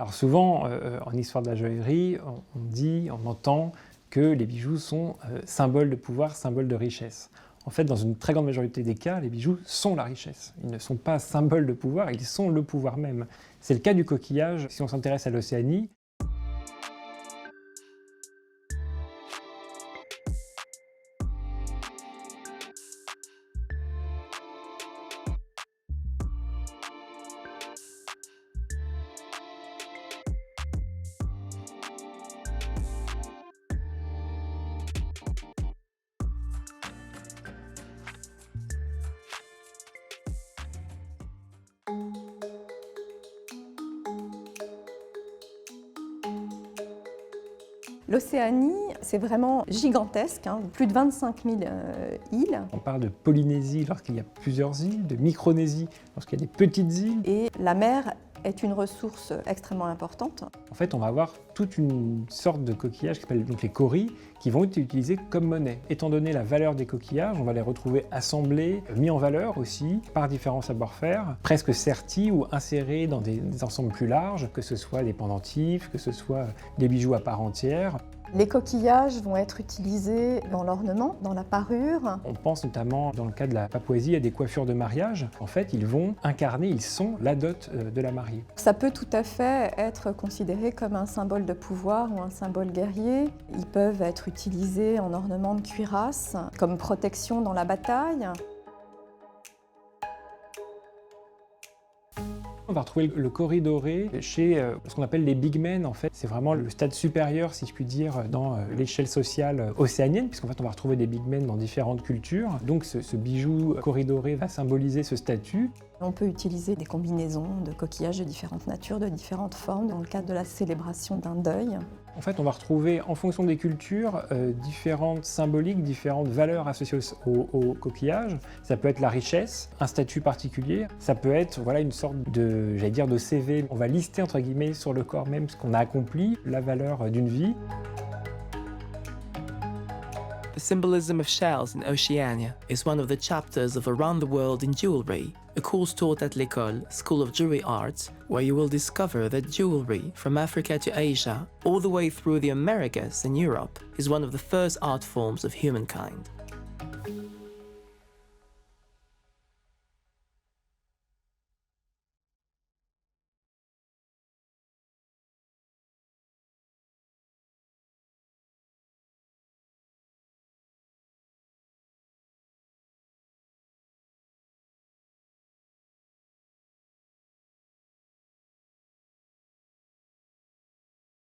Alors souvent, en histoire de la joaillerie, on entend que les bijoux sont symboles de pouvoir, symboles de richesse. En fait, dans une très grande majorité des cas, les bijoux sont la richesse. Ils ne sont pas symboles de pouvoir, ils sont le pouvoir même. C'est le cas du coquillage. Si on s'intéresse à l'Océanie, L'Océanie, c'est vraiment gigantesque, plus de 25 000 îles. on parle de Polynésie lorsqu'il y a plusieurs îles, de Micronésie lorsqu'il y a des petites îles. Et la mer est une ressource extrêmement importante. En fait, on va avoir toute une sorte de coquillages qui s'appellent donc les coris, qui vont être utilisés comme monnaie. Étant donné la valeur des coquillages, on va les retrouver assemblés, mis en valeur aussi par différents savoir-faire, presque sertis ou insérés dans des ensembles plus larges, que ce soit des pendentifs, que ce soit des bijoux à part entière. Les coquillages vont être utilisés dans l'ornement, dans la parure. On pense notamment, dans le cas de la Papouasie, à des coiffures de mariage. En fait, ils vont incarner, ils sont la dot de la mariée. Ça peut tout à fait être considéré comme un symbole de pouvoir ou un symbole guerrier. Ils peuvent être utilisés en ornement de cuirasse, comme protection dans la bataille. On va retrouver le cori doré chez ce qu'on appelle les big men. En fait, c'est vraiment le stade supérieur, si je puis dire, dans l'échelle sociale océanienne, puisqu'en fait, on va retrouver des big men dans différentes cultures. Donc, ce bijou cori doré va symboliser ce statut. On peut utiliser des combinaisons de coquillages de différentes natures, de différentes formes, dans le cadre de la célébration d'un deuil. En fait, on va retrouver, en fonction des cultures, différentes symboliques, différentes valeurs associées au coquillage. Ça peut être la richesse, un statut particulier. Ça peut être une sorte de, de CV. On va lister, entre guillemets, sur le corps même ce qu'on a accompli, la valeur d'une vie. The symbolism of shells in Oceania is one of the chapters of Around the World in Jewelry, a course taught at l'École, School of Jewelry Arts, where you will discover that jewelry from Africa to Asia, all the way through the Americas and Europe, is one of the first art forms of humankind.